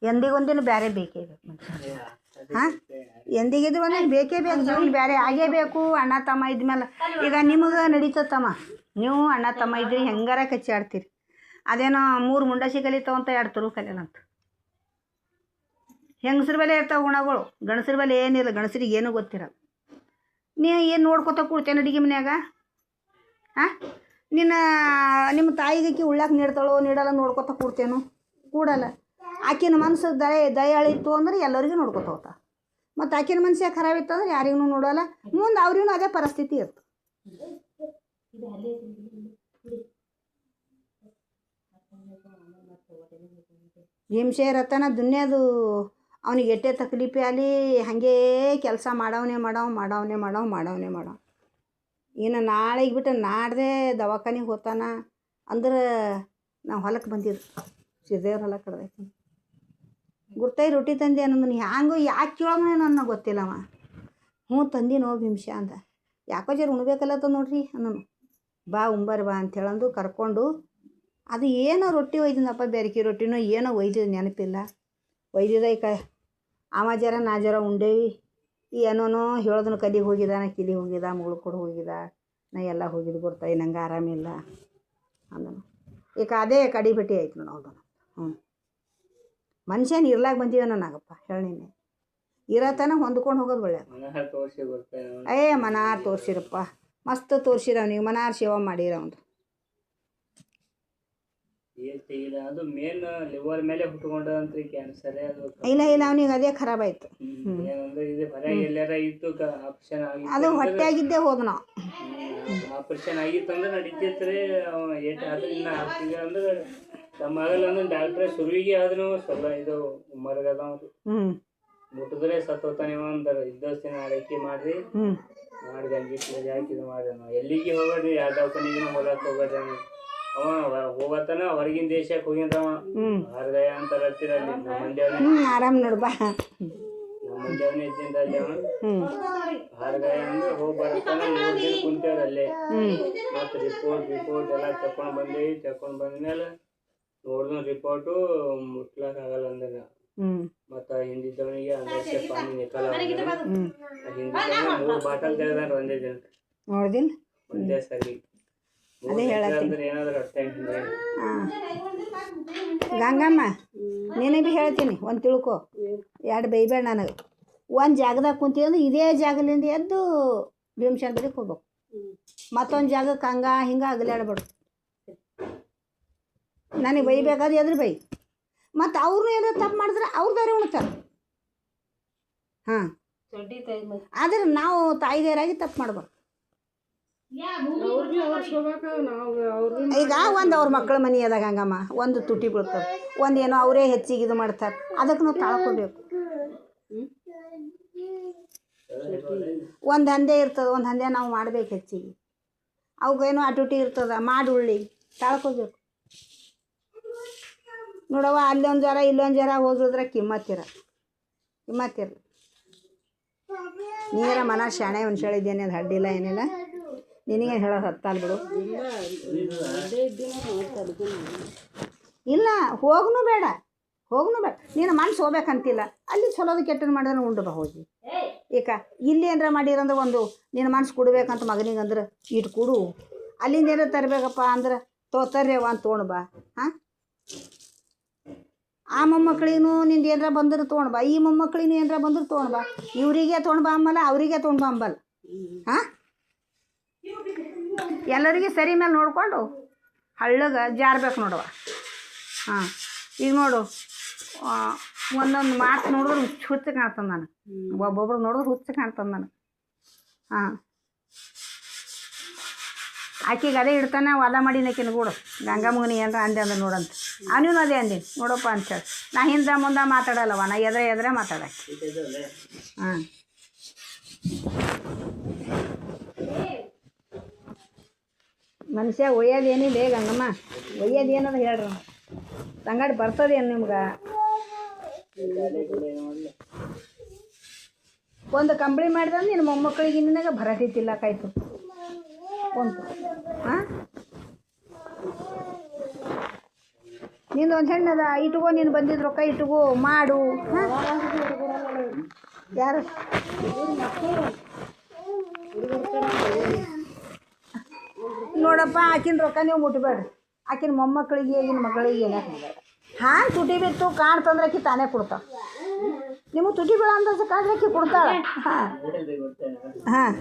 ಎಂದಿಗೊಂದಿನ ಬೇರೆ ಬೇಕೇ ಬೇಕು ಮನುಷ್ಯ. ಹಾಂ, ಎಂದಿಗಿದ್ರು ಒಂದಿನ ಬೇಕೇ ಬೇಕು, ಜೀವನ ಬೇರೆ ಆಗೇ ಬೇಕು. ಅಣ್ಣ ತಮ್ಮ ಇದ್ಮೇಲೆ ಈಗ ನಿಮಗೆ ನಡೀತತ್ತಮ್ಮ, ನೀವು ಅಣ್ಣ ತಮ್ಮ ಇದ್ರಿ ಹೆಂಗಾರ ಕಚ್ಚಿ ಆಡ್ತೀರಿ. ಅದೇನೋ 3 ಮುಂಡಾಸಿ ಕಲಿತಾವಂತ 2 ತುರು ಕಲಿಯಲ್ಲಂತ. ಹೆಂಗಸ್ರ ಬಲೆ ಇರ್ತಾವೆ ಗುಣಗಳು, ಗಂಡಸ್ರ ಬಲೆ ಏನಿಲ್ಲ. ಗಂಡಸ್ರಿಗೆ ಏನೂ ಗೊತ್ತಿರಲ್ಲ. ನೀ ಏನು ನೋಡ್ಕೊತ ಕೂಡ್ತೇನೆ ಅಡುಗೆ ಮನ್ಯಾಗ? ಹಾಂ, ನಿಮ್ಮ ತಾಯಿಗೆ ಉಳ್ಳಾಕ ನೀಡ್ತಾಳೋ ನೀಡಲ್ಲ ನೋಡ್ಕೊತ ಕೂಡ್ತೇನು? ಕೂಡಲ್ಲ. ಆಕಿನ ಮನ್ಸು ದಯಾಳಿತ್ತು ಅಂದ್ರೆ ಎಲ್ಲರಿಗೂ ನೋಡ್ಕೊತ ಹೋಗ್ತಾ. ಮತ್ತು ಆಕಿನ ಮನ್ಸಿಗೆ ಖರಾಬ್ ಇತ್ತು ಅಂದ್ರೆ ಯಾರಿಗೂ ನೋಡೋಲ್ಲ. ಮುಂದೆ ಅವ್ರಿಗೂ ಅದೇ ಪರಿಸ್ಥಿತಿ ಇತ್ತು. ಹಿಂಸೆ ರತನ ದುನ್ಯಾದು ಅವನಿಗೆ ಎಟ್ಟೆ ತಕ್ಲೀಫೆ ಅಲ್ಲಿ ಹಾಗೇ ಕೆಲಸ ಮಾಡವನೇ ಇನ್ನು ನಾಳೆಗೆ ಬಿಟ್ಟು ನಾಡ್ದೇ ದವಾಖಾನಿಗೆ ಹೋಗ್ತಾನ ಅಂದ್ರೆ ನಾವು ಹೊಲಕ್ಕೆ ಬಂದಿದ್ದು ಸಿದ್ದೇವ್ರ ಹೊಲಕ್ಕೆ ಕಡ್ದೈತಿ. ಗುರ್ತಾಯಿ ರೊಟ್ಟಿ ತಂದೆ ಅನ್ನೋದನ್ನ ಹ್ಯಾಂಗೋ ಯಾಕೆ ಕೇಳೋಣ ನನ್ನ ಗೊತ್ತಿಲ್ಲವ. ಹ್ಞೂ ತಂದಿನೋ ಭೀಮ್ಸೆ ಅಂದ. ಯಾಕೋ ಜರ ಉಣ್ಬೇಕಲ್ಲತ್ತ ನೋಡ್ರಿ ಅನ್ನೋನು. ಬಾ ಉಂಬರ್ ಬಾ ಅಂಥೇಳಂದು ಕರ್ಕೊಂಡು, ಅದು ಏನೋ ರೊಟ್ಟಿ ಒಯ್ದಿದ್ದಪ್ಪ, ಬೆರಕೆ ರೊಟ್ಟಿನೋ ಏನೋ ಒಯ್ದಿದ್ದು ನೆನಪಿಲ್ಲ. ಒಯ್ದಿದ್ದ ಈಗ ಅವ ಜರ ನಾ ಜರ ಉಂಡೇವಿ. ಏನೋನೋ ಹೇಳೋದನ್ನು ಕಲಿಗೆ ಹೋಗಿದ, ನಾ ಕಿಲಿಗೆ ಹೋಗಿದ, ಮುಗಳು ಕೊಡು ಹೋಗಿದ, ನಾ ಎಲ್ಲ ಹೋಗಿದ್ದು ಗುರ್ತಾಯಿ ನಂಗೆ ಆರಾಮಿಲ್ಲ ಅಂದನು. ಈಗ ಅದೇ ಕಡಿ ಭೇಟಿ ಆಯ್ತು ನೋಡು. ಮನುಷ್ಯನ ಇರ್ಲಾಗ ಬಂದೀವ ನಾಗಪ್ಪ ಹೇಳಿನಿ. ಇರತನ ಹೊಂದ್ಕೊಂಡು ಹೋಗೋದು ಒಳ್ಳೆಯದು. ಮನಾರ್ ತೋರಿಸಿರಪ್ಪ, ಮಸ್ತ್ ತೋರಿಸಿರ ಅವನಿಗೆ, ಮನಾರ್ ಸೇವಾ ಮಾಡಿರ ಅವನು. ಇಲ್ಲ ಅವನಿಗೆ ಅದೇ ಖರಾಬ್ ಆಯ್ತು. ಅದು ಹೊಟ್ಟೆಯಾಗಿದ್ದೇ ಹೋದ ನಾವು. ಆಪರೇಷನ್ ಆಗಿತ್ತು ಅಂದ್ರೆ ನಡೀತಿರ್ತಾರೆ. ಅಂದ್ರೆ ನಮ್ಮಗಲ್ಲ ಅಂದ್ರೆ ಡಾಕ್ಟ್ರೆ ಸುರುವಿಗೆ ಆದ್ರೂ ಸ್ವಲ್ಪ ಇದು ಮರಗದ ಮುಟ್ಟಿದ್ರೆ ಸತ್ತೋತಾನೆ ಅಂತಾರೆ. ಇದ್ದಷ್ಟು ಆರೈಕೆ ಮಾಡ್ರಿ, ಮಾಡಿ ಗಂಜಿ ಹಾಕಿ ಇದು ಮಾಡ್ರಿ. ನಾವು ಎಲ್ಲಿಗೆ ಹೋಗೋದ್ರಿ, ಯಾವ ದವಾಖಾನಿಗೂ ಹೋಗಕ್ಕೆ ಹೋಗೋದ. ಅವ ಹೋಗತ್ತಾನ ಹೊರಗಿನ ದೇಶಕ್ಕೆ ಹೋಗಿದ್ದವ. ಹಾರ್ಗಯ ಅಂತ ಹೇಳ್ತೀರ ಅಲ್ಲಿ ನಮ್ಮ ಮಂಡ್ಯವನೇ. ಆರಾಮ್ ನೋಡ್ಬಾ, ನಮ್ಮ ಮಂಡ್ಯವನೇ ಇದ್ದಿಂದ ಅಲ್ಲಿ ಅವ ಹಾರ್ಗಯ ಅಂದ್ರೆ ಹೋಗಿ ಬರತ್ತಾನ. 3 ದಿನ ಕುಂತೇವ್ರ ಅಲ್ಲೇ. ಮತ್ತು ರಿಪೋರ್ಟ್ ಎಲ್ಲ ತಕೊಂಡು ಬಂದೇವಿ. ತಕೊಂಡು ಬಂದ್ಮೇಲೆ ನೋಡಿದ ರಿಪೋರ್ಟು ಮುಟ್ಲಕ್ ಆಗಲ್ಲ ಅಂದ್ರೆ ಮತ್ತು ಹಿಂದಿದ್ದವನಿಗೆ ಅಂದಷ್ಟೇ ಪಾನಿ ನಿಕ್ಕಲ್ಲ. ಹಿಂದಿದ್ದವನಿಗೆ 3 ಬಾಟಲ್ ತೆಗೆದಾರ ಒಂದೇ ದಿನ. ನೋಡಿದಿಲ್ಲ ಒಂದೇ ಸರಿ. ಅದೇ ಅಂದ್ರೆ ಏನಾದ್ರು ಅಷ್ಟೇ. ಗಂಗಮ್ಮ ನೀನೇ ಭೀ ಹೇಳ್ತೀನಿ ಒಂದು ತಿಳ್ಕೊ, 2 ಬೈಬೇಡ ನನಗೆ. ಒಂದು ಜಾಗದಾಗ ಕುಂತೀವಂದ್ರೆ ಇದೇ ಜಾಗಲಿಂದ ಎದ್ದು ಭೀಮಶಾನ್ ಬದಿಗೆ ಹೋಗ್ಬೇಕು. ಮತ್ತೊಂದು ಜಾಗಕ್ಕೆ ಹಿಂಗೆ ಅಗಲಾಡ್ಬೇಡು. ನನಗೆ ಬೈಬೇಕಾದ್ರೆ ಎದ್ರು ಬೈ. ಮತ್ತು ಅವ್ರನ್ನೂ ಏನಾದ್ರು ತಪ್ಪು ಮಾಡಿದ್ರೆ ಅವ್ರದಾರೆ ಉಣ್ತಾರೆ. ಹಾಂ, ಆದ್ರೆ ನಾವು ತಾಯಿದೇರಾಗಿ ತಪ್ಪು ಮಾಡ್ಬಾರ್ದು. ಈಗ ಒಂದು ಅವ್ರ ಮಕ್ಕಳ ಮನೆ ಅದಾಗ ಹಂಗಮ್ಮ, ಒಂದು ತುಟಿ ಬೀಳ್ತದೆ, ಒಂದೇನೋ ಅವರೇ ಹೆಚ್ಚಿಗೆ ಇದು ಮಾಡ್ತಾರೆ. ಅದಕ್ಕೆ ನಾವು ತಾಳ್ಕೋಬೇಕು. ಒಂದು ಹಂದೆ ಇರ್ತದೆ, ಒಂದು ಹಂದೆ ನಾವು ಮಾಡ್ಬೇಕು ಹೆಚ್ಚಿಗೆ. ಅವಕ್ಕೇನೋ ಅಟುಟಿ ಇರ್ತದೆ, ಮಾಡಿ ಉಳ್ಳಿ ತಾಳ್ಕೋಬೇಕು. ನೋಡವ ಅಲ್ಲೊಂದು ಜರ ಇಲ್ಲೊಂದು ಜರ ಹೋಗಿದ್ರೆ ಕಿಮ್ಮತ್ತಿರ. ನೀರ ಮನ ಶಾಣೆ ಒಂದು ಹೇಳಿದ್ದೇನೆ, ಅದು ಅಡ್ಡಿಲ್ಲ ಏನಿಲ್ಲ. ನಿನಗೆ ಹೇಳೋದು ಹತ್ತಲ್ಲ ಬಿಡು. ಇಲ್ಲ ಹೋಗ್ನೂ ಬೇಡ. ನೀನು ಮನ್ಸು ಹೋಗ್ಬೇಕಂತಿಲ್ಲ. ಅಲ್ಲಿ ಚಲೋದು ಕೆಟ್ಟದ್ದು ಮಾಡಿದ್ರೆ ಉಂಡು ಬಾ ಹೋಗಿ. ಈಗ ಇಲ್ಲಿ ಏನಾರ ಮಾಡಿರಂದ್ರೆ ಒಂದು ನಿನ್ನ ಮನ್ಸು ಕೊಡ್ಬೇಕಂತ ಮಗನಿಗೆ ಅಂದ್ರೆ ಇಟ್ಟು ಕೊಡು. ಅಲ್ಲಿಂದ ಏನಾರು ತರಬೇಕಪ್ಪ ಅಂದ್ರೆ ತರ್ರೇವ ಅಂತ ತೊಗೊಂಡು ಬಾ. ಹಾಂ, ಆ ಮೊಮ್ಮಕ್ಳಿಗೂ ನಿಂದು ಏನಾರ ಬಂದ್ರೆ ತೊಗೊಂಡು ಬಾ, ಈ ಮೊಮ್ಮಕ್ಳಿಗೂ ಏನಾರ ಬಂದ್ರೆ ತೊಗೊಂಡು ಬಾ. ಇವರಿಗೆ ತೊಗೊಂಡು ಬಾ ಅಂಬಲ್ಲ, ಅವರಿಗೆ ತೊಗೊಂಡು ಬಾ ಅಂಬಲ್ಲ. ಹಾಂ, ಎಲ್ಲರಿಗೆ ಸರಿ ಮೇಲೆ ನೋಡಿಕೊಂಡು ಹಳ್ಳಗೆ ಜಾರ್ಬೇಕು ನೋಡುವ. ಹಾಂ, ಈಗ ನೋಡು ಒಂದೊಂದು ಮಾತು ನೋಡಿದ್ರೆ ಹುಚ್ಚು ಕಾಣ್ತದೆ ನನಗೆ. ಒಬ್ಬೊಬ್ರು ನೋಡಿದ್ರೆ ಹುಚ್ಚು ಕಾಣ್ತದೆ ನನಗೆ. ಹಾಂ, ಆಕೆಗೆ ಅದೇ ಇಡ್ತಾನೆ ವಾದ ಮಾಡಿನಕಿನ ಕೂಡ ಗಂಗಮ್ಮಗನಿ ಏನಾರ ಅಂದೆ ಅಂದ್ರೆ ನೋಡಂತ. ಅವನೂ ಅದೇ ಅಂದೀನಿ ನೋಡಪ್ಪ ಅಂತೇಳಿ. ನಾ ಹಿಂದೆ ಮುಂದೆ ಮಾತಾಡಲ್ಲವ, ನಾ ಎದ್ರೆ ಮಾತಾಡಕ್ಕೆ. ಹಾಂ, ಮನುಷ್ಯ ಒಯ್ಯೋದೇನಿದೆ ಗಂಗಮ್ಮ, ಒಯ್ಯೋದು ಏನದ ಹೇಳ್ರಿ. ಸಂಗಡ ಬರ್ತದೇನು ನಿಮ್ಗೆ? ಒಂದು ಕಂಬಳಿ ಮಾಡಿದ್ರೆ ನಿನ್ನ ಮೊಮ್ಮಕ್ಕಳಿಗೆ ನಿನಗೆ ಭರಟಿ ತಿಲ್ಲಕ್ಕಾಯ್ತು ಒಂದು. ಹಾಂ, ನಿಂದು ಒಂದು ಹೆಣ್ಣದ ಇಟ್ಕೋ, ನೀನು ಬಂದಿದ್ದು ರೊಕ್ಕ ಇಟ್ಕೋ ಮಾಡು. ಹಾಂ ಯಾರು ನೋಡಪ್ಪ, ಆಕಿನ ರೊಕ್ಕ ನೀವು ಮುಟ್ಬೇಡ್ರಿ. ಆಕಿನ ಮೊಮ್ಮಕ್ಕಳಿಗೆ ಈಗಿನ ಮಗಳಿಗೆ ಏನೇ ಹಾಂ ತುಟಿ ಬಿತ್ತು ಕಾಣ್ತಂದ್ರೆ ಆಕಿ ತಾನೇ ಕೊಡ್ತಾಳೆ. ನಿಮಗೆ ತುಟಿ ಬೀಳ ಅಂದಾಜು ಕಾದ್ರೆ ಆಕಿ ಕೊಡ್ತಾಳೆ. ಹಾಂ ಹಾಂ